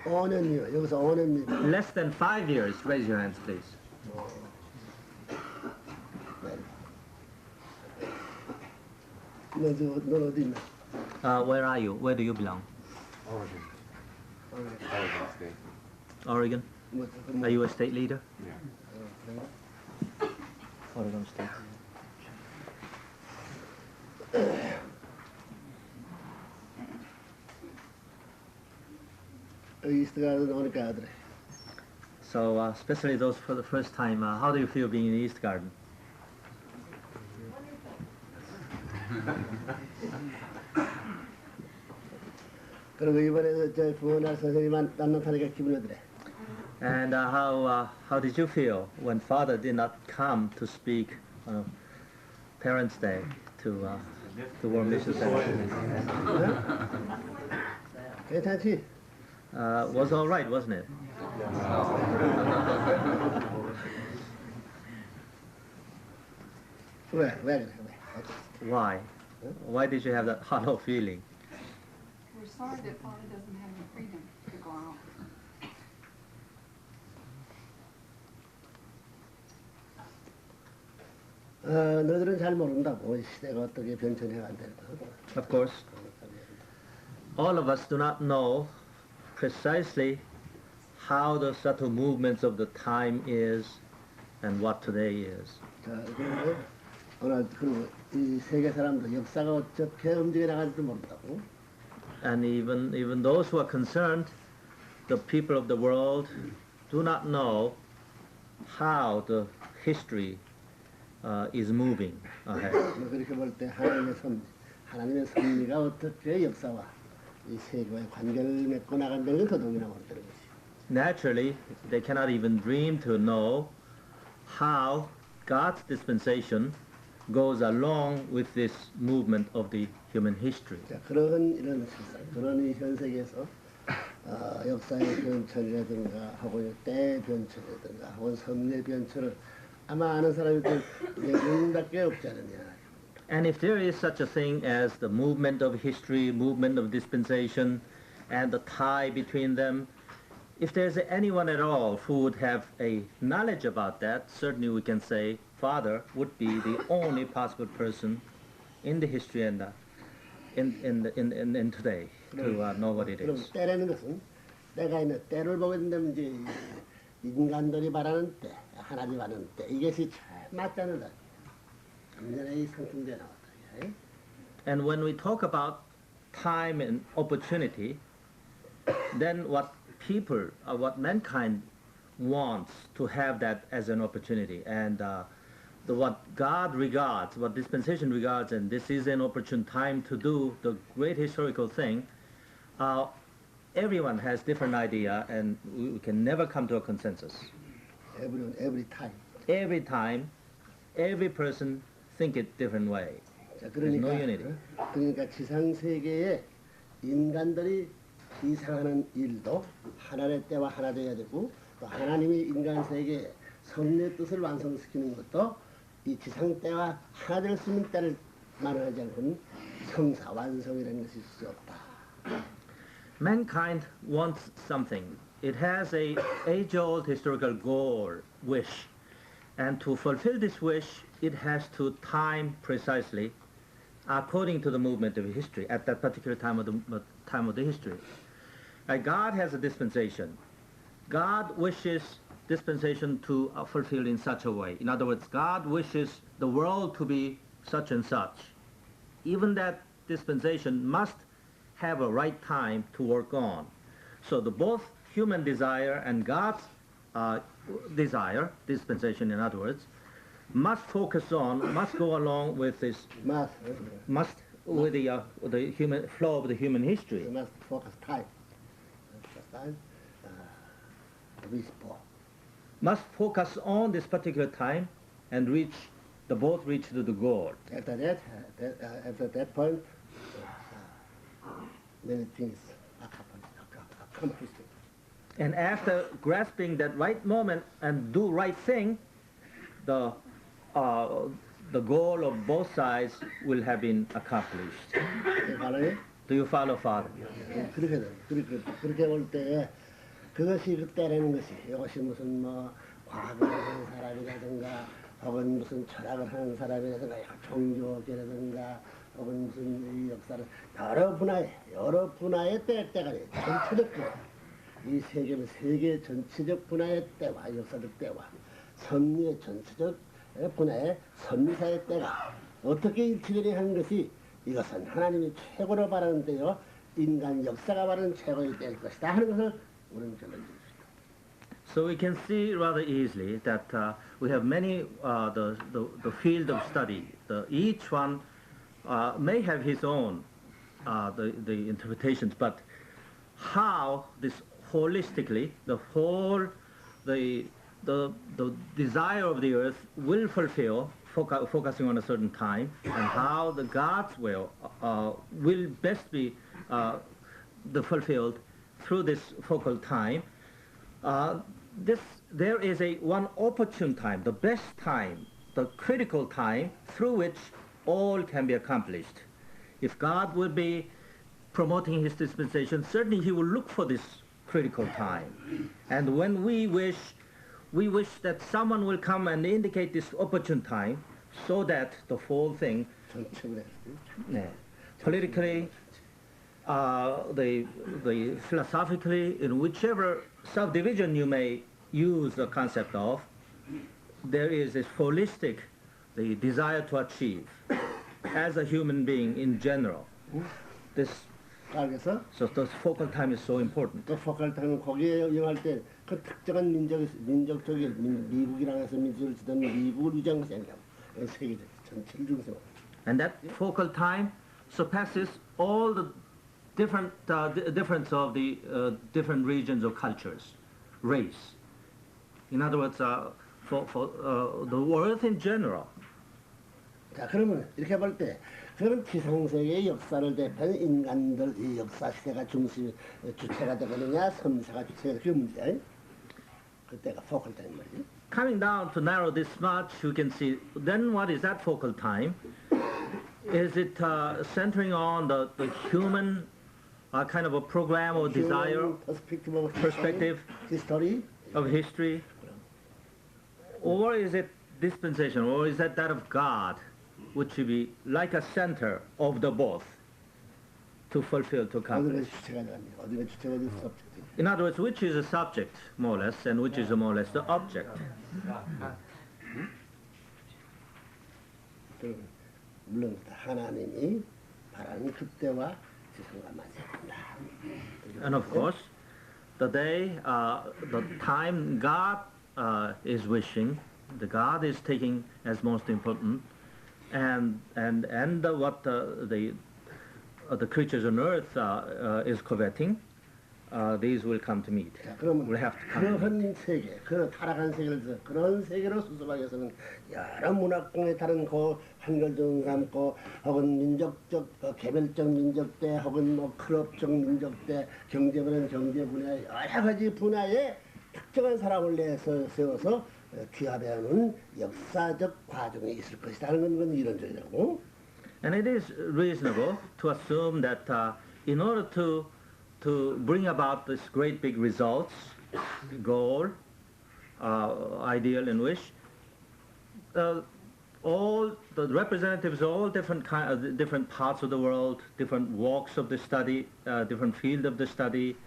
5년이요. 여기서 5년입니다. Less than 5 years. Raise your hands, please. 넌 어디 있나? Where are you? Where do you belong? Oregon. Oregon State. Oregon? Are you a state leader? Yeah. Oregon State. 이스트 가든 오니까 하더래. So, especially those for the first time, how do you feel being in the East Garden? 그리고 이번에 저 부모날 선생님 만나타니까 기분이 어떠래? And how did you feel when Father did not come to speak on Parents' Day to the World Mission Center? 괜찮지? Was all right, wasn't it? 왜 그래? Why? Why did you have that hollow feeling? We're sorry that Father doesn't have the freedom to go out. 너희들은 잘 모른다고 시대가 어떻게 변천해 간다는 거. Of course, all of us do not know precisely how the subtle movements of the time is and what today is. 자, 그리고 오늘 그리고 이 세계 사람도 역사가 어떻게 움직여 나갈지도 모른다고. And even those who are concerned, the people of the world, do not know how the history is moving ahead. 그렇게 볼 때 하나님의 섭리가 어떻게 역사와 이 세계와의 관계를 맺고 나간다는 건 더더욱이나 모른다는 것이. Naturally, they cannot even dream to know how God's dispensation goes along with this movement of the human history. 자, 그런 이런 실상, 그런 이 현세계에서 역사의 변천이라든가 혹은 때의 변천이라든가 혹은 섭리의 변천을 아마 아는 사람이 영밖에 없지 않느냐. And if there is such a thing as the movement of history, movement of dispensation, and the tie between them, if there's anyone at all who would have a knowledge about that, certainly we can say Father would be the only possible person in the history and in today to know what it 그럼 is. 때라는 것은 때가 있는 때를 보게 된다면 이제 인간들이 말하는 때, 하나님 말하는 때 이것이 잘 맞다는 것. 완전히 상충되어 나왔다. And when we talk about time and opportunity, then what people, what mankind wants to have that as an opportunity, and what God regards, what dispensation regards, and this is an opportune time to do the great historical thing, everyone has different idea, and we can never come to a consensus. Every time. Every time, every person think it different way. 자, There's no unity. 그러니까 지상 세계에 인간들이 이상하는 일도 하나님의 때와 하나 되어야 되고 또 하나님이 인간 세계에 섭리의 뜻을 완성시키는 것도 이 지상 때와 하나 될 수 있는 때를 말하지 않고는 성사 완성이라는 것이 있을 수 없다. Mankind wants something. It has a age-old historical goal, wish, and to fulfill this wish, it has to time precisely according to the movement of history at that particular time of the history. God has a dispensation. God wishes dispensation to fulfill in such a way. In other words, God wishes the world to be such and such. Even that dispensation must have a right time to work on. So both human desire and God's desire, dispensation in other words, must focus on, must go along with this, must with the human flow of the human history. You must focus time. Time, Must focus on this particular time and both reach to the goal. After that point, many things accomplished. And after grasping that right moment and do right thing, the goal of both sides will have been accomplished. Do you follow, Father? 그렇게 볼 때 그것이 그때라는 것이 이것이 무슨 뭐 과학을 하는 사람이라든가 혹은 무슨 철학을 하는 사람이라든가 종교계라든가 혹은 무슨 이 역사를 여러 분야의 때가리 전체적 이 세계 전체적 분야의 때와 역사적 때와 섭리의 전체적 분야의 섭리사의 때가 어떻게 일치되려 하는 것이 이것은 하나님이 최고로 바라는 때요 인간 역사가 바라는 최고의 때일 것이다 하는 것을 우리는 결론짓습니다. So we can see rather easily that we have many the field of study. Each one may have his own the interpretations, but how this holistically the whole the desire of the earth will fulfill, focusing on a certain time, and how the God's will best be fulfilled through this focal time. There is one opportune time, the best time, the critical time through which all can be accomplished. If God will be promoting his dispensation, certainly he will look for this critical time. And when we wish that someone will come and indicate this opportune time so that the whole thing, politically, the philosophically, in whichever subdivision you may use the concept of, there is this holistic, the desire to achieve as a human being in general. So the focal time is so important. 또 focal time 거기에 영할 때 그 특정한 민족적인 미국이라고 해서 민족을 지던 미국을 위주한 것이 아니라 세계적 전체를 중심으로. And that focal time surpasses all the different difference of the different regions or cultures, race. In other words, for the earth in general. 자, 그러면 이렇게 볼 때, 그러면 지상세계의 역사를 대표하는 인간들 이 역사 시대가 주체가 되거느냐, 섬세가 주체가 되는 그 문제. 그때가 focal time 말이지. Coming down to narrow this much, you can see. Then what is that focal time? Is it centering on the human kind of a program or desire, perspective of history, or is it dispensation, or is that of God, which should be like a center of the both to fulfill, to accomplish? In other words, which is a subject, more or less, and which is more or less the object? 물론 하나님이 바라는 그때와 지성과 맞아야 한다. And of course, the time God is wishing, the God is taking as most important, and what the creatures on earth is coveting, these will come to meet. Will have to come to meet. 그런 세계, 그런 타락한 세계를 그런 세계로 수습하기 위해서는 여러 문화권의 다른 한글중 삼고 혹은 민족적 개별적 민족대 혹은 뭐 클럽적 민족대 경제분야 여러 가지 분야에 특정한 사람을 내서 세워서 귀합하는 역사적 과정이 있을 것이라는 건 이론적이라고. And it is reasonable to assume that in order to bring about this great big results, goal, ideal and wish, all the representatives of all different parts of the world, different walks of the study, different field of the study,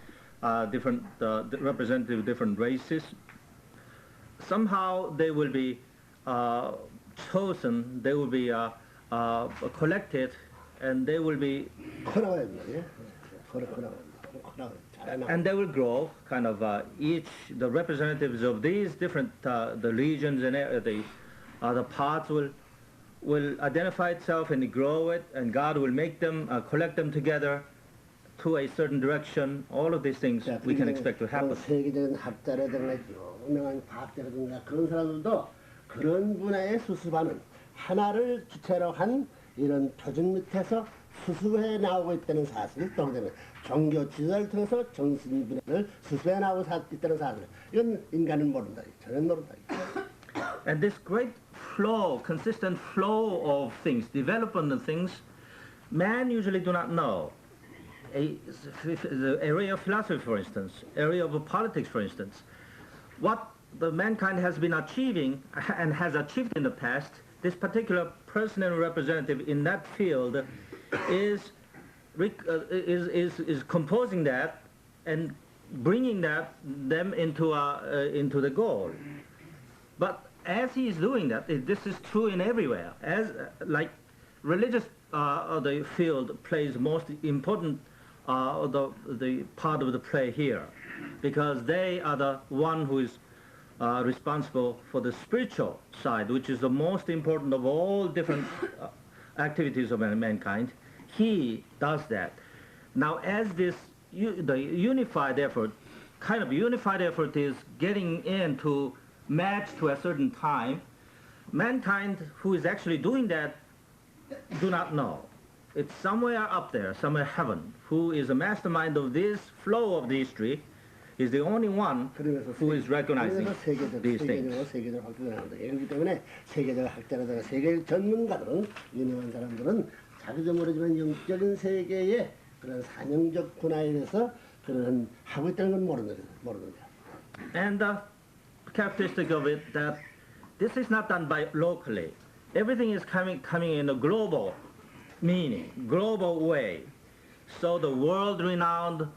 different representative of different races, somehow they will be chosen, they will be collected, and they will be and they will grow kind of each the representatives of these different the regions and the parts will identify itself and grow it, and God will make them collect them together to a certain direction. All of these things we can expect to happen. 세계적인 학자라든가 유명한 과학자라든가 그런 사람들도 그런 분야에 수습하는 하나를 주체로 한 이런 표준 밑에서 수습해 나오고 있다는 사실을 또 그다음에 종교 지도를 통해서 정신 분야를 수습해 나오고 있다는 사실. 이건 인간은 모른다. 저는 모른다. And this great flow, consistent flow of things, development of things, man usually do not know. the area of philosophy, for instance, area of politics, for instance, what the mankind has been achieving and has achieved in the past, this particular person and representative in that field is composing that and bringing them into the goal. But as he is doing that, this is true in everywhere. As like religious, the field plays most important the part of the play here, because they are the one who is responsible for the spiritual side, which is the most important of all different activities of mankind. He does that. Now, as the unified effort, kind of unified effort is getting in to match to a certain time, mankind who is actually doing that do not know. It's somewhere up there, somewhere heaven, who is a mastermind of this flow of the history, is the only one who is recognizing these things. 세계적 확대가 나온다. 그렇기 때문에 세계적 학자라든가 세계적 전문가들은 유명한 사람들은 자기도 모르지만 영적인 세계의 그런 사명적 분야에 대해서 그런 하고 있다는 건 모르는 거야. And the characteristic of it that this is not done by locally. Everything is coming in a global meaning, global way. So the world-renowned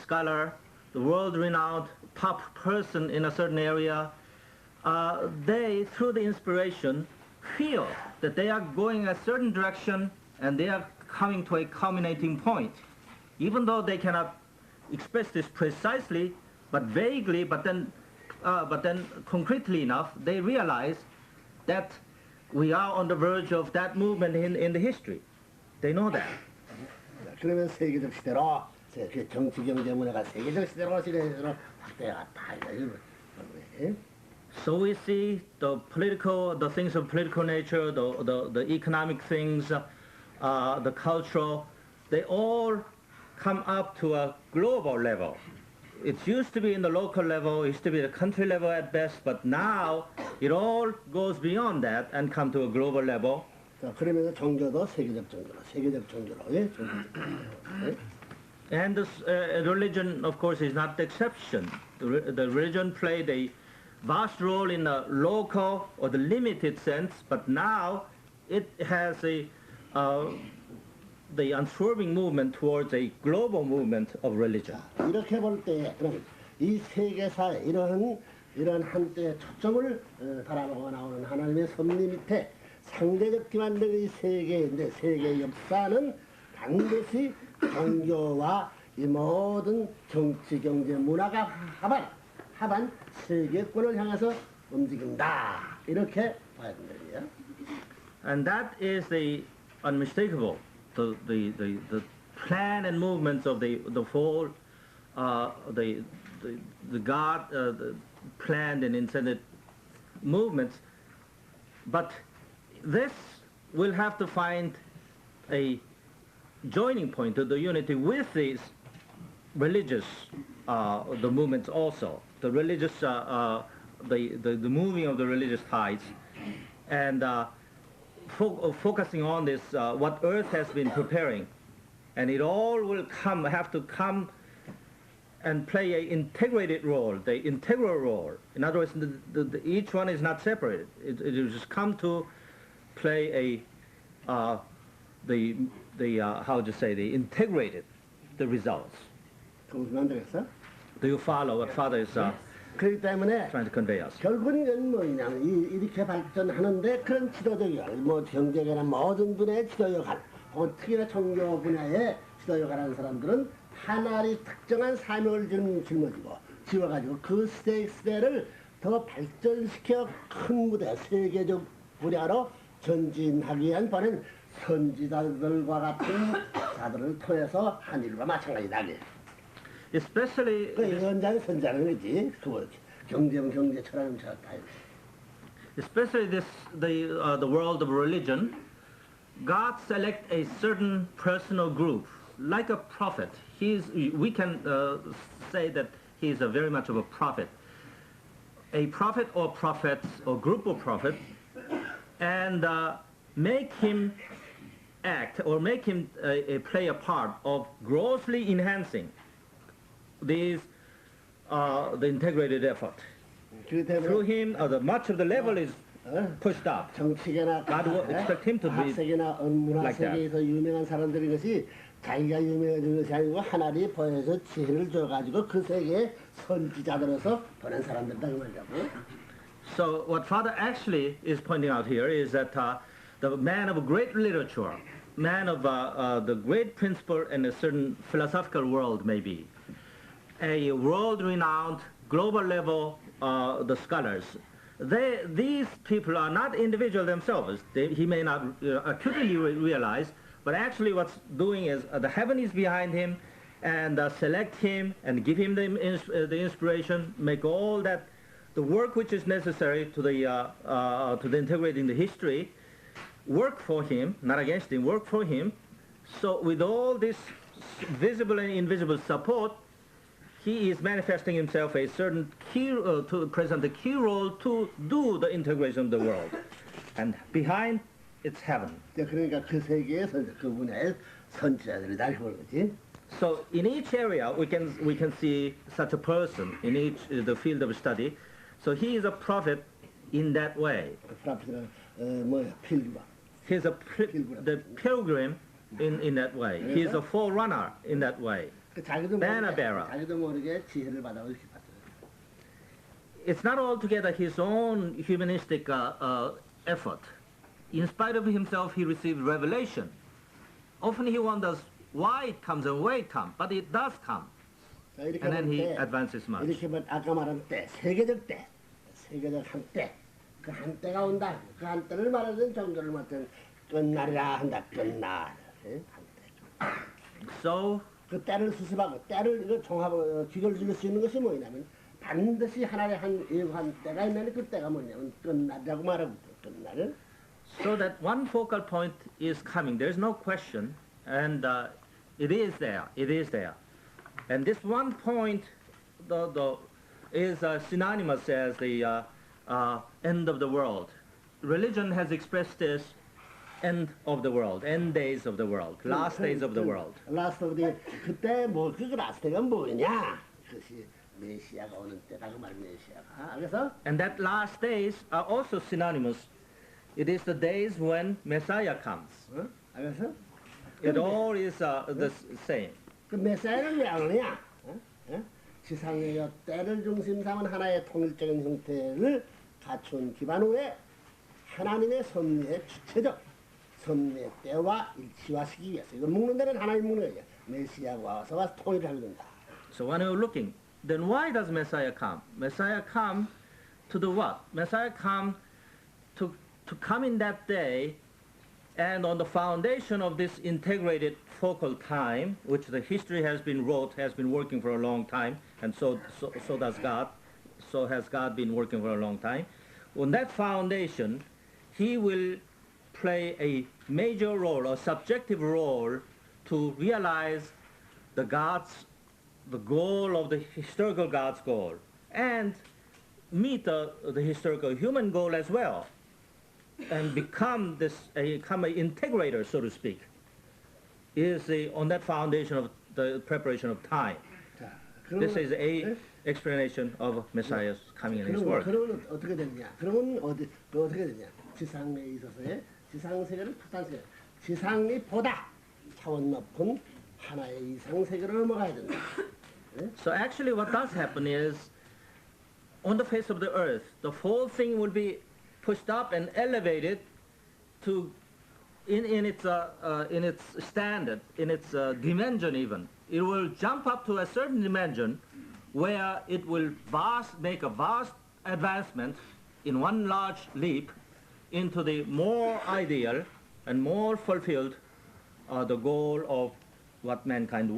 scholar, the world-renowned top person in a certain area, they, through the inspiration, feel that they are going a certain direction and they are coming to a culminating point. Even though they cannot express this precisely, but vaguely, but then concretely enough, they realize that we are on the verge of that movement in the history. They know that. 그러면 세계적 시대로 정치 경제 문화가 세계적 시대로 시대로 확대가 다 이런 거예요. So we see the things of political nature, the economic things, the cultural, they all come up to a global level. It used to be in the local level, it used to be the country level at best, but now it all goes beyond that and come to a global level. 그러면서 종교도 세계적 종교로, 예? And this religion, of course, is not the exception. The religion played a vast role in the local or the limited sense, but now it has the unswerving movement towards a global movement of religion. 이렇게 볼 때 그럼 이 세계사에 이런 한때의 초점을 바라보고 나오는 하나님의 섭리 밑에 상대적 기반된 이 세계인데 세계 역사는 반드시 종교와 이 모든 정치, 경제, 문화가 합한 세계권을 향해서 움직인다. 이렇게 봐야 된다. And that is the unmistakable, the plan and movements of the whole, the God the planned and intended movements. But this will have to find a joining point to the unity with these religious the movements also, the religious the moving of the religious tides, and focusing on this what Earth has been preparing, and it all will have to come and play an integrated role, the integral role. In other words, each one is not separated. It will just come to play how to say, the integrated the results. Do you follow what Father is 그렇기 때문에 trying to convey us? 결국은 이건 뭐냐면 이렇게 발전하는데 그런 지도적 역할, 뭐 경제계나 모든 분야의 지도 역할, 혹은 특히나 종교 분야의 지도 역할하는 사람들은 하나의 특정한 사명을 짊어지고 지어가지고 그 시대를 더 발전시켜 큰 무대, 세계적 분야로 전진하기 위한 번은 선지자들과 같은 자들을 통해서 한 일과 마찬가지다. Especially, 현장의 선자는 거지. 경제는 경제, 철학은 철학 다. Especially the world of religion, God select a certain personal group, like a prophet. We can say that he is very much of a prophet. A prophet or prophets or group of prophets, and make him act or make him play a part of grossly enhancing these the integrated effort. 그 Through 때문에 him, much of the level is pushed up. 정치계나 God will expect him to be 과학세계나 문화 like that. 세계에서 유명한 사람들인 것이 자기가 유명해진 것이 아니고 하나님이 보여서 지혜를 줘가지고 그 세계의 선지자들로서 보낸 사람들이다 그 말이라고. So what Father actually is pointing out here is that the man of great literature, man of the great principle in a certain philosophical world maybe, a world-renowned, global-level the scholars, these people are not individual themselves. He may not acutely realize, but actually what's doing is the heaven is behind him, and select him and give him the inspiration, make all that the work which is necessary to the integrating the history, work for him, not against him, work for him. So with all this visible and invisible support, he is manifesting himself a certain key, to present a key role to do the integration of the world. And behind, it's heaven. 그러니까 그 세계의 그 분야의 선지자들이다 이걸 거지. So in each area, we can see such a person in each the field of study. So he is a prophet in that way. 프라피가 뭐야 필그바. He's the pilgrim in that way. He is a forerunner in that way. 자기도 banner bearer. 자기도 모르게 지혜를 받아 이렇게 받아요. It's not altogether his own humanistic effort. In spite of himself, he received revelation. Often he wonders why it comes and where it comes, but it does come. 자, 이렇게 And then he 때, advances much. 이렇게 뭐 아까 말한 때, 세계적 한때, 그 한때가 온다. 그 한때를 말하든 종교를 말하든 끝날이라 한다. 끝날. 한때. So 그 때를 수습하고 때를 이거 종합 귀결 지을 수 있는 것이 뭐냐면 반드시 하나의 한 때가 있는데 그 때가 뭐냐면 끝날이라고 말하고 끝날을. So that one focal point is coming. There's no question, and it is there. It is there, and this one point, is synonymous as the end of the world. Religion has expressed this end of the world, end days of the world, last days of the world. 라스트 오브 디 그때 뭐 그 라스트가 뭐냐? 그것이 메시아가 오는 때다 그 말 메시아가. 그래서 And that last days are also synonymous. It is the days when Messiah comes. 그래서 It all is the same. 그 메시아는 왜 안 오냐? 지상의 때를 중심 삼은 하나의 통일적인 형태를 갖춘 기반 후에 하나님의 섭리의 주체적 섭리의 때와 일치화시키기 위해서 이걸 묶는 데는 하나님 묶는 거예요. 메시아가 와서 통일을 하게 된다. So when you're looking, then why does Messiah come? Messiah come to do what? Messiah come to come in that day, and on the foundation of this integrated focal time, which the history has been working for a long time, and so does God. So has God been working for a long time. On that foundation, he will play a major role, a subjective role, to realize the goal of the historical God's goal, and meet the historical human goal as well, and become an integrator, so to speak, is on that foundation of the preparation of time. 자, This is a explanation of Messiah's coming in his work. 그러면 어떻게 되냐? 그러면 어떻게 되냐? 지상에 있어서의 지상 세계를 극단 세계, 지상이 보다 차원 높은 하나의 이상 세계로 넘어가야 된다. So actually what does happen is, on the face of the earth, the whole thing will be pushed up and elevated to in its standard, in its dimension even. It will jump up to a certain dimension where it will make a vast advancement in one large leap into the more ideal and more fulfilled the goal of what mankind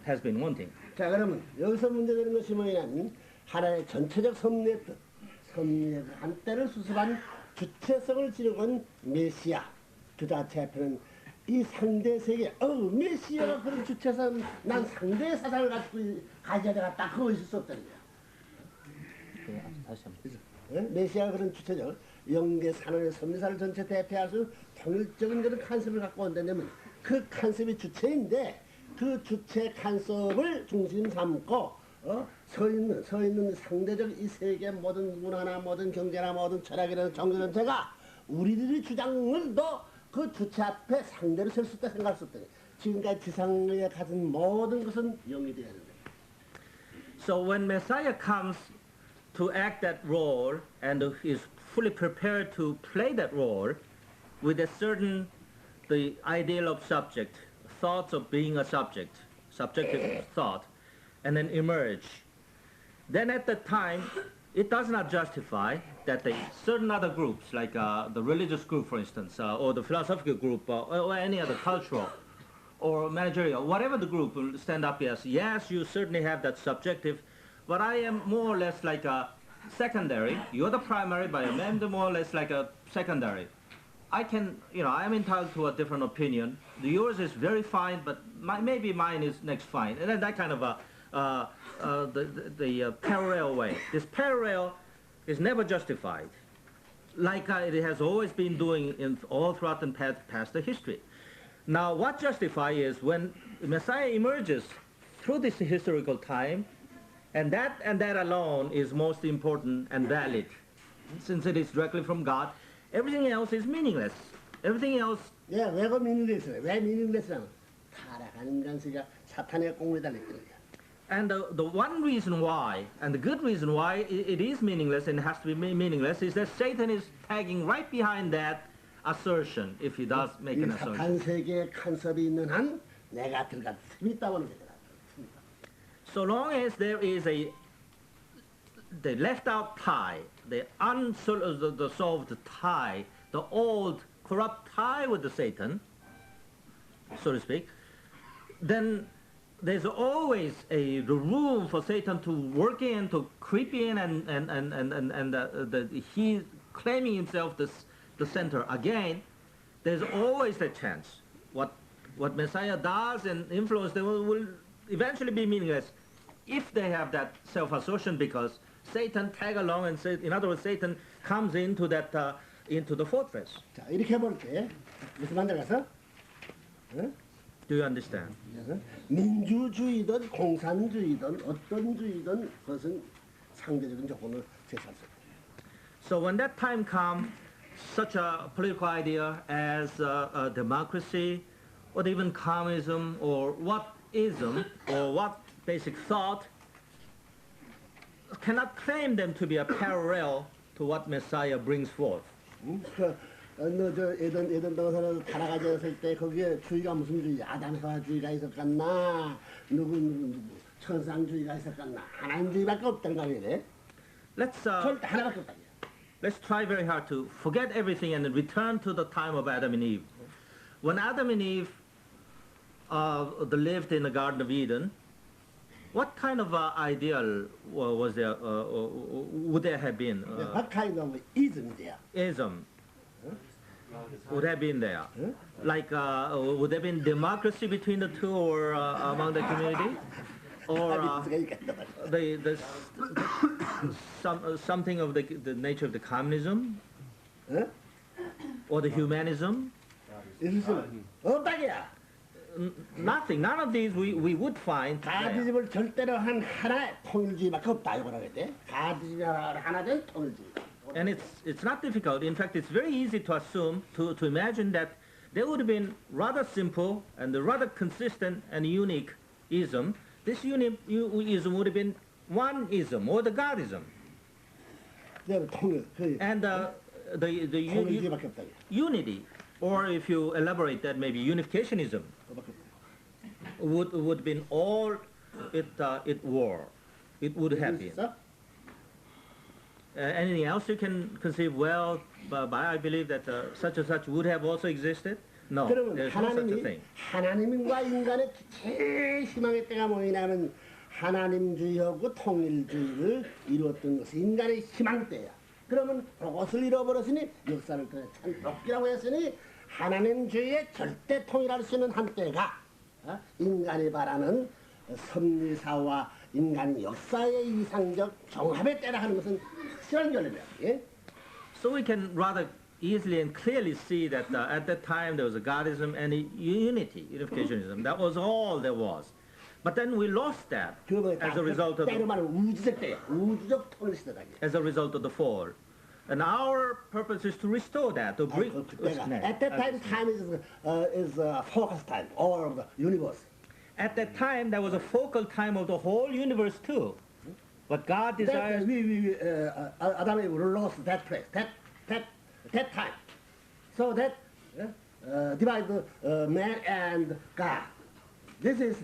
has been wanting. 자, 그러면 여기서 문제되는 것이 뭐냐면 하나의 전체적 섭리의 뜻, 섭리의 한때를 수습한 주체성을 지니고 메시아 그 자체 앞에는 이 상대 세계, 메시아가 그런 주체성, 난 상대의 사상을 가져야 되겠다, 그거 있을 수 없다는 거야. 다시 한번. 메시아가 그런 주체적, 영계 산원의 섭리사를 전체 대표할 수 통일적인 그런 컨셉을 갖고 온다면 그 컨셉이 주체인데 그 주체 컨셉을 중심 삼고 서 있는 상대적 이 세계 모든 문화나 모든 경제나 모든 철학이라는 종교 전체가 우리들의 주장을도 그 주체 앞에 상대로 설 수 있다 생각할 수 없다. 지금까지 지상에 가진 모든 것은 영이 되어야 된다. So when Messiah comes to act that role and is fully prepared to play that role with a certain the ideal of subject, thoughts of being a subject, subjective thought, and then emerge, then at that time it does not justify that the certain other groups, like the religious group, for instance, or the philosophical group, or any other cultural or managerial, whatever the group will stand up as, yes, you certainly have that subjective, but I am more or less like a secondary. You're the primary, but I'm more or less like a secondary. I can, I'm entitled to a different opinion. Yours is very fine, but maybe mine is next fine. And then that kind of the parallel way. This parallel is never justified, like it has always been doing in all throughout the past history. Now, what justifies is when Messiah emerges through this historical time, and that alone is most important and valid, since it is directly from God. Everything else is meaningless. Everything else. 예, 왜가 meaningless래? 왜 meaningless라면 타락한 인간세계가 사탄의 공에 달렸던 거야. And the one reason why, and the good reason why it is meaningless and has to be meaningless, is that Satan is tagging right behind that assertion, if he does make an assertion. 사탄 세계의 컨셉이 있는 한 내가 들어갈 틈이 있다고 하는 거잖아. So long as there is the left out tie, the unsolved tie, the old corrupt tie with the Satan, so to speak, then there's always the room for Satan to work in, to creep in, and he claiming himself the center again. There's always a chance. What Messiah does and influence them will eventually be meaningless if they have that self-assertion, because Satan tag along and say, in other words, Satan comes into that into the fortress. 자, 이렇게 해볼게. 무슨 말인지 알았어? 응? Do you understand? 민주주의든 공산주의든 어떤 주의든 그것은 상대적인 조건을 제시할 수 있다. So when that time comes, such a political idea as a democracy, or even communism, or what ism, or what basic thought, cannot claim them to be a parallel to what Messiah brings forth. 너 에덴 동산에서 타락하였을 때 거기에 주의가 무슨 주의? 아담과 주의가 있었겠나? 누구 천상주의가 있었겠나? 하나님주의밖에 없다는 거 아니래? 절대 하나밖에 없다. Let's try very hard to forget everything and return to the time of Adam and Eve. When Adam and Eve they lived in the Garden of Eden, what kind of ideal was there? Would there have been? What kind of ism there? Ism would have been there. Like, would there have been democracy between the two, or among the community, or something of the nature of the communism, or the humanism? Nothing. None of these we would find. 가디즘을 절대로 한 하나의 통일주의밖에 없다 이거라 그랬대. 가디즘이 하나 된 통일주의. And it's not difficult. In fact, it's very easy to assume, to imagine that there would have been rather simple and rather consistent and unique ism. This ism would have been one ism, or the Godism. And the unity, or if you elaborate that, maybe unificationism would have been all it were. It would have been. Anything else you can conceive? Well, but I believe that such and such would have also existed. No, there's no such a thing. 하나님과 인간의 제일 희망의 때가 뭐냐면 하나님주의하고 통일주의를 이루었던 것이 인간의 희망때야. 그러면 그것을 잃어버렸으니 역사를 참 럭기라고 했으니 하나님주의의 절대 통일할 수 있는 한때가 인간이 바라는 섭리사와 인간 역사의 이상적 정합의 때라 하는 것은 확실한 결론이야. 예? So we can rather easily and clearly see that at that time there was a Godism and a unity, unificationism. That was all there was. But then we lost that as a result of 때로 the, 말하면 우주적 때야. 우주적 통일 시대다. as a result of the fall. And our purpose is to restore that, to bring. At that time, time is focus time, all of the universe. At that time, there was a focal time of the whole universe too. But God That, desires. Adam and Eve lost that place, that time. So that divide man and God. This is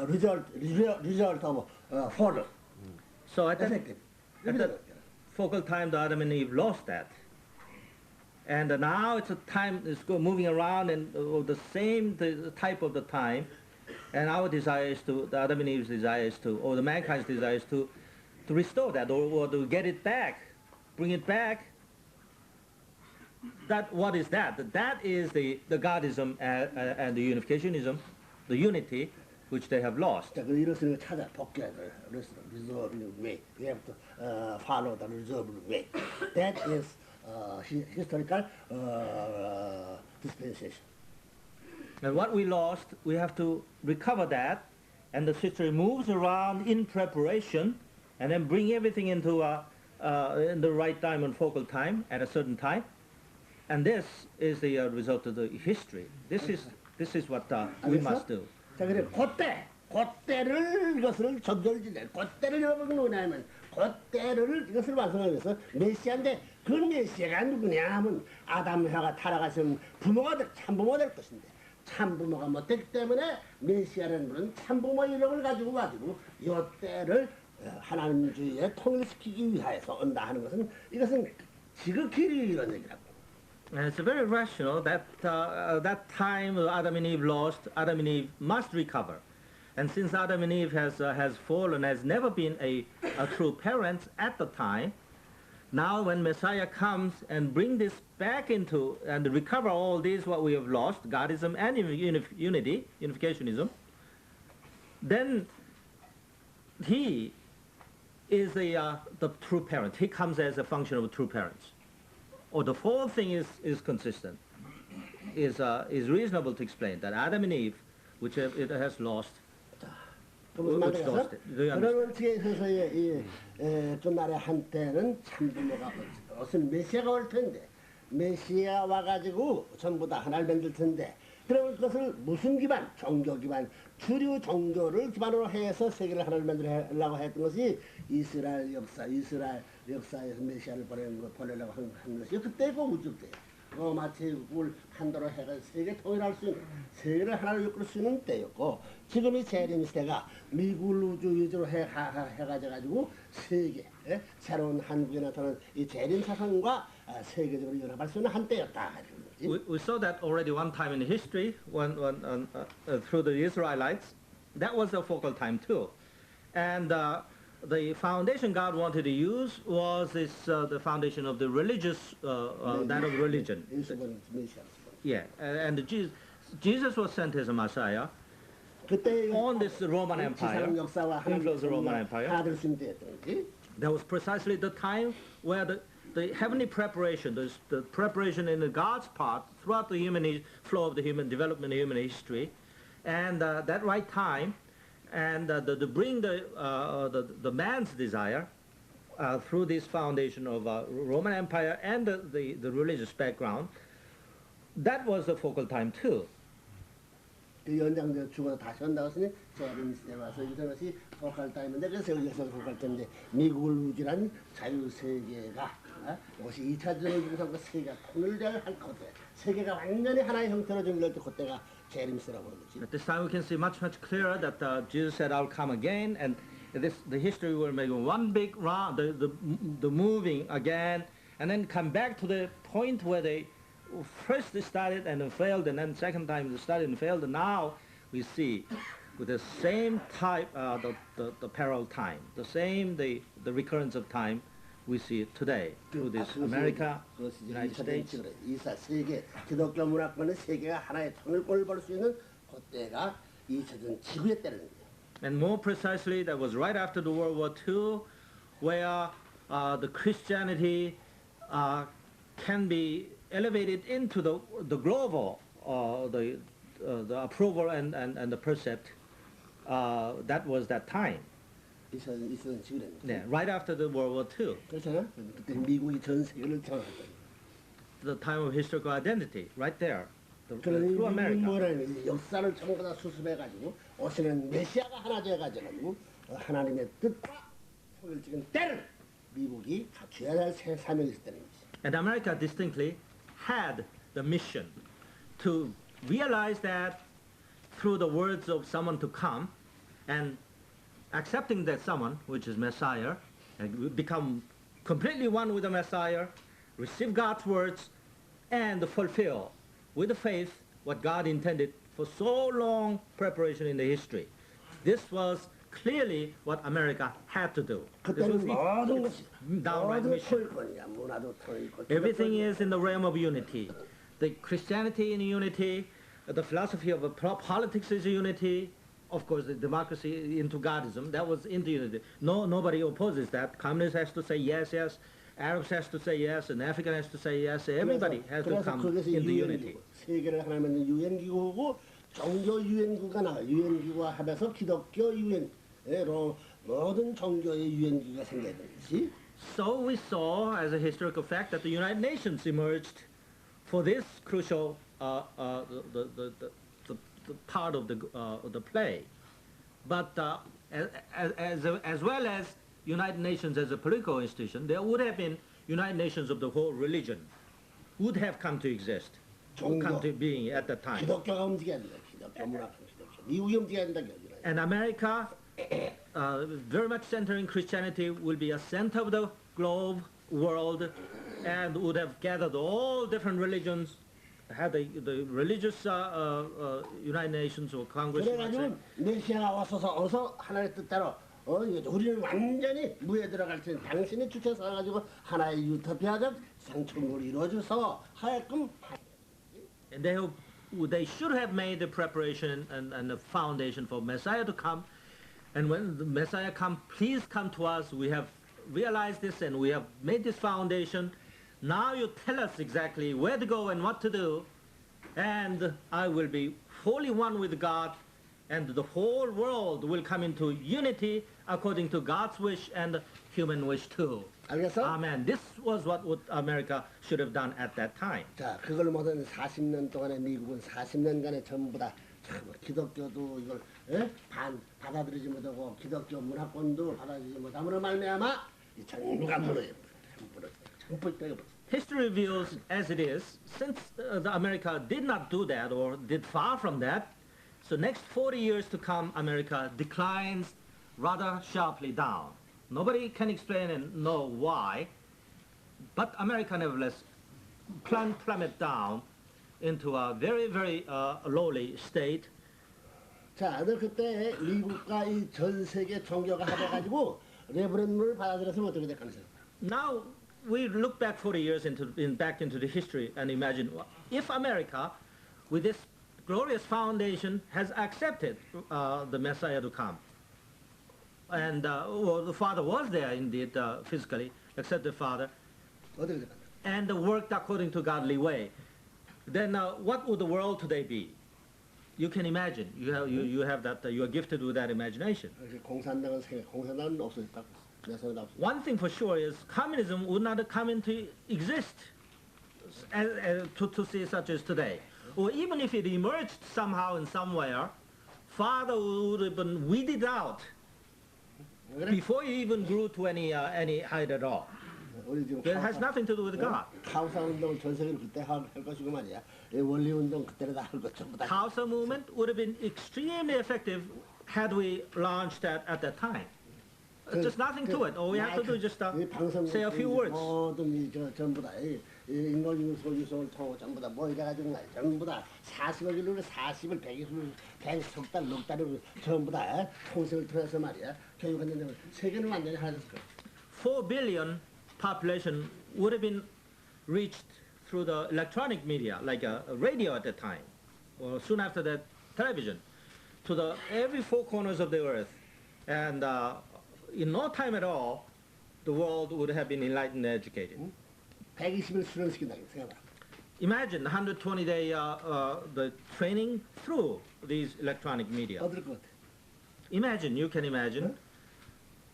result of fall. So at That's that, it. at that focal time, the Adam and Eve lost that. And now it's a time, it's moving around and the same the type of the time. And our desire is to, the Adam and Eve's desire is to, or the mankind's desire is to restore that, or to get it back, bring it back. That, what is that? That is the Godism and the unificationism, the unity, which they have lost. 자, 그 이것을 찾아 복귀해야 돼. Reserve way. We have to follow the reserve way. That is historical dispensation. And what we lost, we have to recover that, and the history moves around in preparation, and then bring everything into in the right time and focal time at a certain time. And this is the result of the history. This is what we must do. 자, 그래 그때를 이것을 전절지대, 그때를 여러분 뭐냐면 그때를 이것을 완성하기 위해서 메시아인데 그 메시아가 누구냐 하면 아담 혀가 타락하신 부모가 참부모가 될 것인데 참부모가 못됐기 때문에 메시아라는 분은 참부모 이름을 가지고 이때를 하나님주의에 통일시키기 위하여서 온다 하는 것은 이것은 지극히 이런 얘기라고. And it's very rational that that time Adam and Eve lost, Adam and Eve must recover. And since Adam and Eve has fallen, has never been a true parents at the time, now when Messiah comes and bring this back into and recover all this what we have lost, Godism and unity, unificationism, then he is the true parent. He comes as a function of true parents. Or the whole thing is consistent, is reasonable to explain that Adam and Eve, which it has lost, which lost it. Do you understand? 그런 원칙에 있어서의 끝날의 한때는 참부모가 무슨 메시아가 올 텐데 메시아 와가지고 전부 다 하나를 만들 텐데 그러면 그것을 무슨 기반? 종교 기반, 주류 종교를 기반으로 해서 세계를 하나를 만들려고 했던 것이 이스라엘 역사에서 메시아를 보내려고 한 것이 그때고 우주 때. 로마 제국을 한도로 해서 세계 통일할 수 있는, 세계를 하나로 이끌 수 있는 때였고 지금이 재림 시대가 미국을 우주 위주로 해가지고 세계, 새로운 한국에 나타난 이 재림 사상과 세계적으로 연합할 수 있는 한때였다. We saw that already one time in history, through the Israelites. That was a focal time too. And the foundation God wanted to use was the foundation of the religious, that of religion. Yeah, and Jesus was sent as a Messiah on this Roman Empire, influence of the Roman Empire. That was precisely the time where the heavenly preparation, the preparation in the God's part throughout the human flow of the human development of human history, and that right time, and to bring the man's desire through this foundation of Roman Empire and the religious background, that was the focal time too. 그 연장자 죽어서 다시 온다고 했으니 재림 시대 와서 이것이 포칼 타임인데 그래서 여기서 포칼 타임인데 미국을 우주란 자유세계가 이것이 2차 전쟁에서 세계가 통일될 할 것, 세계가 완전히 하나의 형태로 정리될 때 그때가 재림 시대라고 하는 거지. At this time we can see much clearer that Jesus said, "I'll come again," and the history will make one big round, the moving again, and then come back to the point where they first they started and failed, and then second time they started and failed, and now we see with the same type, the parallel time, the recurrence of time we see it today through this America, United States. 이사 세계 기독교 문화권의 세계가 하나의 통일권을 벌 수 있는 그때가 2차전 지구의 때라는 거예요. And more precisely, that was right after the World War II, where the Christianity can be elevated into the global, the approval and the percept. That was that time. 있었던 시기랍니다. Yeah, right after the World War II, 그렇잖아. 그때 미국이 전 세계를 장악했던. the time of historical identity, right there, 그러니 through 미국은 America. 뭐라는 역사를 전부 다 수습해가지고 오시는 메시아가 하나 되어가지고 하나님의 뜻과 속을 찍은 때를 미국이 갖춰야 할 새 사명이 있었다는 거지. And America distinctly had the mission to realize that through the words of someone to come and accepting that someone, which is Messiah, and become completely one with the Messiah, receive God's words, and fulfill with the faith what God intended for so long preparation in the history. This was clearly what America had to do. This was 그때는 모든 its 것이 downright 모두 mission. 토일권이야. 문화도 토일권. Everything is in the realm of unity. The Christianity in unity, the philosophy of politics is unity. Of course, the democracy into Godism, that was into unity. Nobody opposes that. Communists has to say yes, yes. Arabs has to say yes, and African has to say yes. Everybody has to 그래서 come 그것이 into unity. 유엔기구, 세계를 하나 만든 유엔기구고 종교 유엔기구가 나와. 유엔기구와 합해서 기독교 유엔으로 모든 종교의 유엔기구가 생겨야 되지. So we saw, as a historical fact, that the United Nations emerged for this crucial the part of the play. But as well as United Nations as a political institution, there would have been United Nations of the whole religion, would have come to exist, would come to being at that time. 기독교가 움직여야 된다. 기독교 문화권 기독교. 미국이 움직여야 된다. And America, very much centering Christianity, will be a center of the globe, world, and would have gathered all different religions, had the religious United Nations or Congress. 그래가지고 메시아가 와서서 어서 하나님의 뜻대로 우리는 완전히 무에 들어갈 테니 당신이 주체서 가지고 하나의 유토피아적 생축을 이루어줘서 하여금. And they should have made the preparation and the foundation for Messiah to come. And when the Messiah comes, please come to us. We have realized this and we have made this foundation. Now you tell us exactly where to go and what to do. And I will be wholly one with God. And the whole world will come into unity according to God's wish and human wish too. 알겠어? Amen. This was what America should have done at that time. 자, 그걸 모든 40년 동안에 미국은 40년간에 전부 다 참, 기독교도 이걸 받아들이지 못하고 기독교 문화권도 받아들이지 못함으로 말미암아 이 전부가 무너져 버렸어. History reveals as it is, since the America did not do that or did far from that, so next 40 years to come, America declines rather sharply down. Nobody can explain and know why, but America nevertheless plummet down into a very, very lowly state. 자, 너 그때 미국과 이 전 세계 종교가 합해가지고 레브런을 받아들였으면 어떻게 될 가능성이? Now we look back 40 years back into the history and imagine if America, with this glorious foundation, has accepted the Messiah to come. And well, the Father was there indeed physically, except the Father, 어떻게 될까? and worked according to godly way. Then what would the world today be? You can imagine. You have that. You are gifted with that imagination. 공산당은 공산당은 없어졌다고. 내세우다 없어. One thing for sure is communism would not come into exist to see such as today. Or even if it emerged somehow in somewhere, Father would have been weeded out before he even grew to any height at all. 우리 지금 It has nothing to do with God. 카우사 운동을 전 세계로 그때 할 것이고 말이야. 이 원리 운동 그때는 다 할 것 전부 다. Khalsa movement would have been extremely effective had we launched that at that time. Just nothing to it. All we have to do is just say a few words. 모든 이 전부 다 인공 소유성을 통해 전부 다 뭐 이래가지고 말 전부 다 40을 이루고 40을 100을 100석달 넉달을 전부 다 통신을 통해서 말이야. 교육하는 세계는 완전히 하였을 거야. 4 billion population would have been reached through the electronic media, like a radio at that time, or soon after that, television, to every four corners of the earth. And in no time at all, the world would have been enlightened and educated. 120일 수련시킨다 생각해봐. Imagine 120-day the training through these electronic media. 어떨 것 같아? Imagine, you can imagine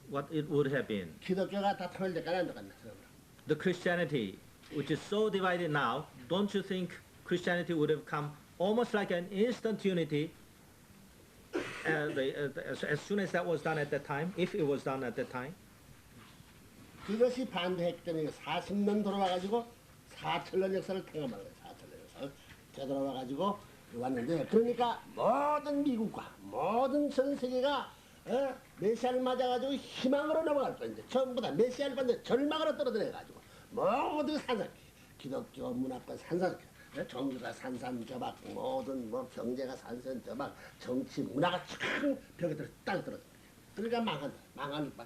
what it would have been. 기독교가 다 통일될까지 안 될까나 생각해봐. The Christianity, which is so divided now, don't you think Christianity would have come almost like an instant unity as soon as that was done at that time, if it was done at that time? 그것이 반대했더니 40년 돌아와가지고 4천년 역사를 탱험하는 거예요. 4천년 역사를 되돌아와가지고 왔는데, 그러니까 모든 미국과 모든 전 세계가 메시아를 맞아가지고 희망으로 넘어갈 거예요. 전부 다 메시아를 받는데 절망으로 떨어져가지고 모두 산산, 기독교 문화권 산산, 종교가 산산조박, 모든 뭐 경제가 산산조박, 정치 문화가 참 벽에 땅에 떨어져. 그러니까 망하는 바.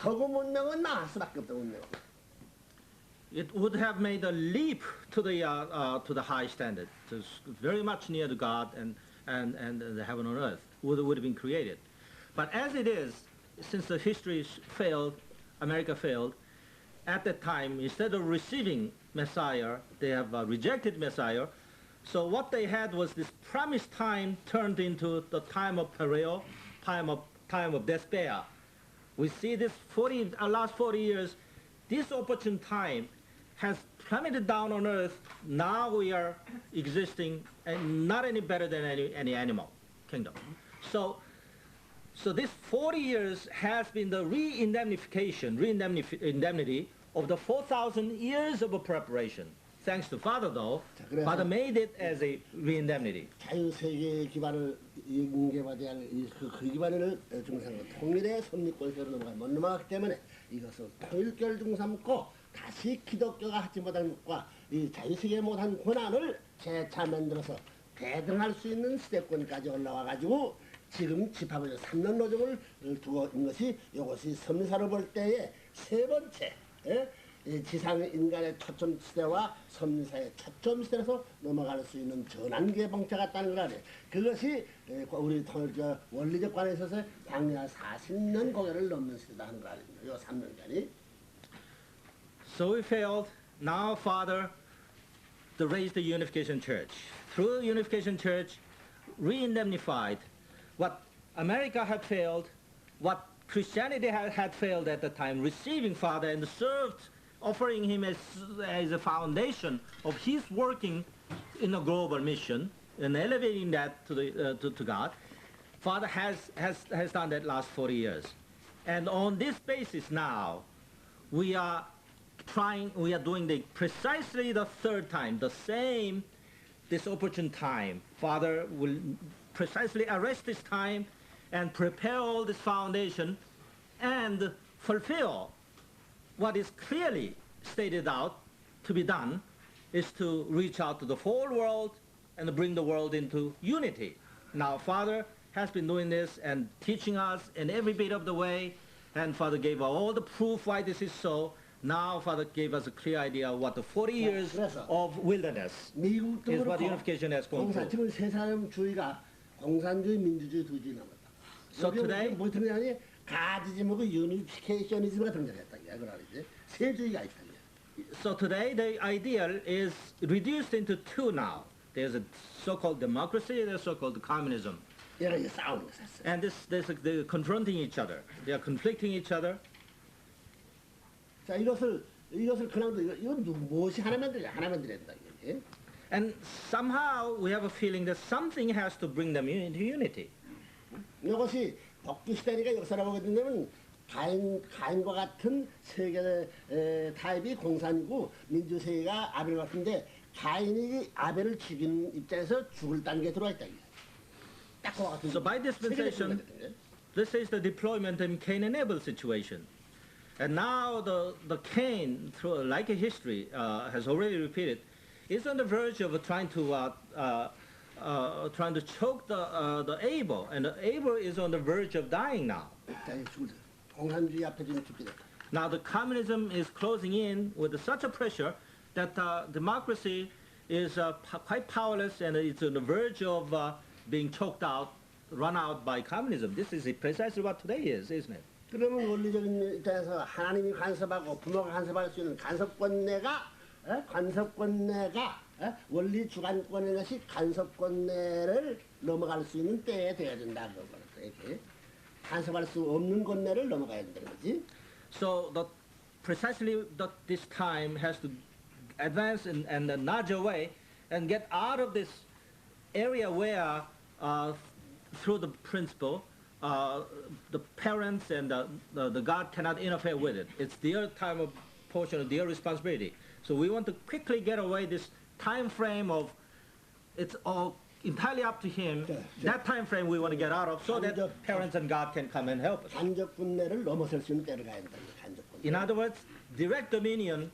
서구 문명은 망할 수밖에 없다. 문명. It would have made a leap to the high standard, to very much near to God and the heaven on earth would have been created. But as it is, since the history failed, America failed, at that time, instead of receiving Messiah, they have rejected Messiah. So what they had was this promised time turned into the time of peril, time of despair. We see this last 40 years, this opportune time has plummeted down on earth. Now we are existing and not any better than any animal kingdom. So this 40 years has been the indemnity of the 4,000 years of a preparation. Thanks to Father, though, Father made it as a re-indemnity. 자유세계의 기반을 인계받아야 할 그 기반을 중삼고 통일의 선리권세로 못 넘어가기 때문에 이것을 통일결 중삼고 다시 기독교가 하지 못한 것과 이 자유세계 못한 권한을 재차 만들어서 대등할 수 있는 시대권까지 올라와가지고 지금 집합을 3년 노정을 두고 있는 것이 이것이 섬사로 볼 때의 세 번째 지상 인간의 초점 시대와 섬사의 초점 시대에서 넘어갈 수 있는 전환기의 봉자 같다는 거 아니에요. 그것이 우리 원리적 관에 있어서 광야 40년 고개를 넘는 시대다 하는 거 아닙니까? 이 3년간이. So we failed. Now Father raised the Unification Church. Through the Unification Church, re-indemnified what America had failed, what Christianity had failed at the time, receiving Father and served, offering him as a foundation of his working in a global mission and elevating that to God. Father has done that last 40 years. And on this basis now, we are doing precisely the third time, this opportune time. Father will precisely arrest this time and prepare all this foundation and fulfill what is clearly stated out to be done, is to reach out to the whole world and bring the world into unity. Now Father has been doing this and teaching us in every bit of the way, and Father gave all the proof why this is so. Now Father gave us a clear idea of what the 40 years of wilderness is, what unification has gone through. 지금 세상주의가 공산주의, 민주주의 두 주의 남았다. So today, 뭐 등장하니 가지즘하고 유니피케이셔니즘가 등장했다. 이거 알지? 세 주의가 있다. So today the ideal is reduced into two now. There's a so-called democracy, there's so-called communism. 얘가 이제 싸우는 거야. And they're confronting each other. They are conflicting each other. 자, 이것을 그냥 이건 무엇이 하나 만들어야 된다. 이게. And somehow we have a feeling that something has to bring them into unity. 이것이 복귀 시대니까 역사를 보게 된다면 가인과 같은 세계 타입이 공산이고 민주세계가 아벨 같은데 가인이 아벨을 죽이는 입장에서 죽을 단계에 들어와 있다. 딱 그와 같은. So by dispensation, this is the deployment in Cain and Abel situation. And now the Cain, through like a history has already repeated, is on the verge of trying to choke the Abel, and the Abel is on the verge of dying now. 공산주의 앞에 지금 죽게 됐다. Now the communism is closing in with such a pressure that democracy is quite powerless, and it's on the verge of being choked out, run out by communism. This is precisely what today is, isn't it? 그러면 원리적인 입장에서 하나님이 간섭하고 부모가 간섭할 수 있는 간섭권내가 원리 주관권의 것이 간섭권내를 넘어갈 수 있는 때에 돼야 된다 그거는 간섭할 수 없는 권내를 넘어가야 된다는 거지. So precisely this time has to advance in a larger way and get out of this area where through the principle the parents and the God cannot interfere with it. It's their time of portion of their responsibility. So we want to quickly get away this time frame of it's all entirely up to him. That time frame we want to get out of so that parents and God can come and help us. 간접권내를 넘어설 수 있는 때를 가야 된다. In other words, direct dominion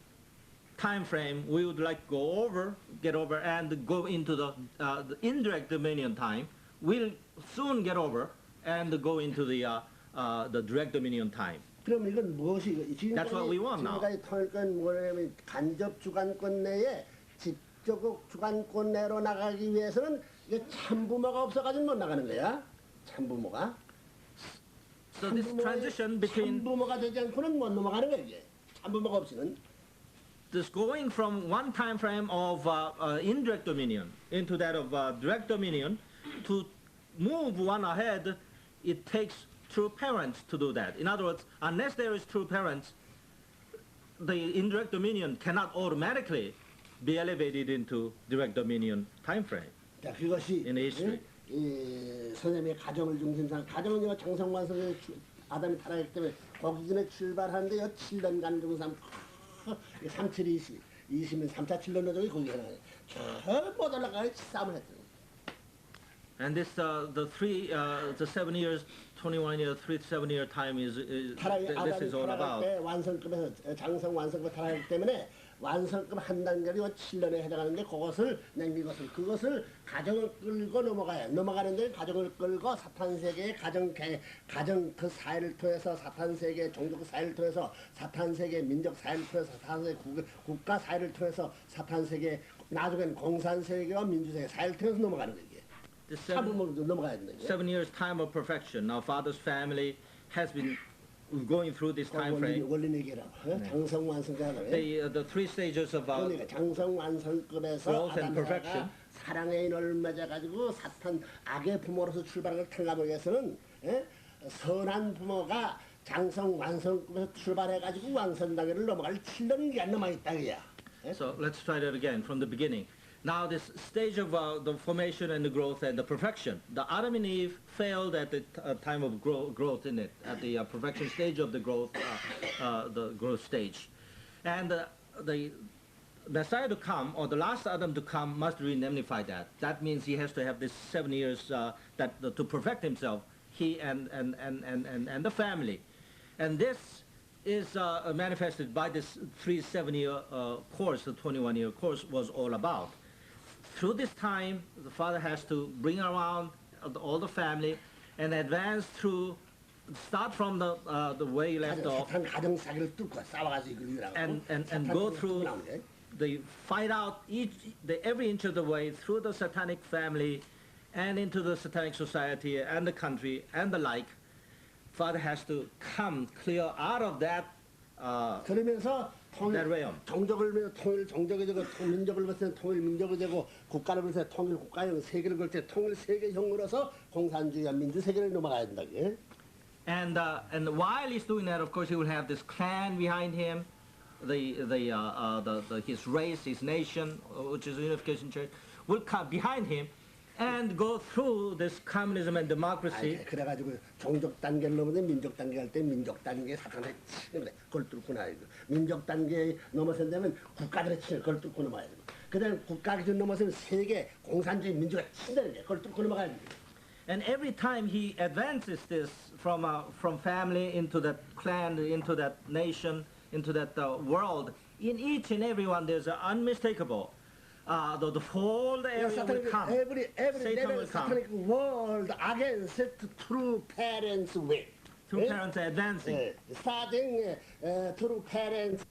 time frame we would like to get over and go into the indirect dominion time. We'll soon get over and go into the direct dominion time. 그럼 이건 무엇이 That's what we want now. 지금까지 통일권 뭐냐면 간접 주관권 내에 직접 주관권 내로 나가기 위해서는 이게 참부모가 없어가지고 못 나가는 거야. 참부모가. So this transition between 참부모가 되지 않고는 못 넘어가는 거야 이게. 참부모가 없이는. this going from one time frame of indirect dominion into that of direct dominion to move one ahead, it takes true parents to do that. In other words, unless there is true parents, the indirect dominion cannot automatically be elevated into direct dominion time frame. 자, 그것이 In history. 이 선생님의 가정을 중심상 가정은 정성완성의 아담이 타락했기 때문에 거기 전에 출발하는데 7년간 중삼 3, 20년 3차 7년 노정이 거기 하는 거예요. 저못 올라가서 싸움을 했던 거예요. And this the 7 years, 21 year, 7 year time is this is all about. 때 완성급에서 장성 완성급 타락하기 때문에 완성급 한 단계로 7년에 해당하는데 그것을 가정을 끌고 넘어가는데 가정을 끌고 사탄 세계의 가정 그 사회를 통해서 사탄 세계 종족 사회를 통해서 사탄 세계 민족 사회를 통해서 사탄 세계 국가 사회를 통해서 사탄 세계 나중엔 공산 세계와 민주 세계 사회를 통해서 넘어가는 거예요. The 7 years time of perfection. Now, father's family has been going through this time frame. The 3 stages of growth and perfection. 사랑의 인을 맺어가지고 사탄 악의 부모로서 출발을 털나무 위해서는 선한 부모가 장성 완성급에서 출발해가지고 완성 단계를 넘어갈 7년이 안 남아있다 그야. So let's try that again from the beginning. Now this stage of the formation and the growth and the perfection. The Adam and Eve failed at the time of growth in it, at the perfection stage of the growth stage. And the Messiah to come, or the last Adam to come, must re-indemnify that. That means he has to have this 7 years to perfect himself, he and the family. And this is manifested by this 7-year course, the 21-year course was all about. Through this time, the father has to bring around all the family and advance through, start from the way he left off, and go through the fight out every inch of the way through the satanic family and into the satanic society and the country and the like. Father has to come clear out of that that realm. 종족을 위해서 종족이 되고 민족을 위해서 통일 민족이 되고 국가를 위해서 통일 국가형 세계를 걸 때 통일 세계형으로서 공산주의와 민주 세계를 넘어가야 된다. And while he's doing that, of course, he will have this clan behind him, his race, his nation, which is the Unification Church, will come behind him and go through this communism and democracy. 그래가지고 종족 단계를 넘어서 민족 단계 갈 때 민족 단계 사탄에 치는 거야. 그걸 뚫고 나야 돼. 민족 단계 넘어선다면 국가들의 치는 그걸 뚫고 넘어야 돼. 그다음 국가 기준 넘어서면 세계 공산주의 민주가 친다는 거야. 그걸 뚫고 넘어가야 돼. And every time he advances this from family into that clan, into that nation, into that world, in each and every one there's an unmistakable. The whole area will come. Every Satan will come. satanic world against true parents' will. True parents are advancing. starting true parents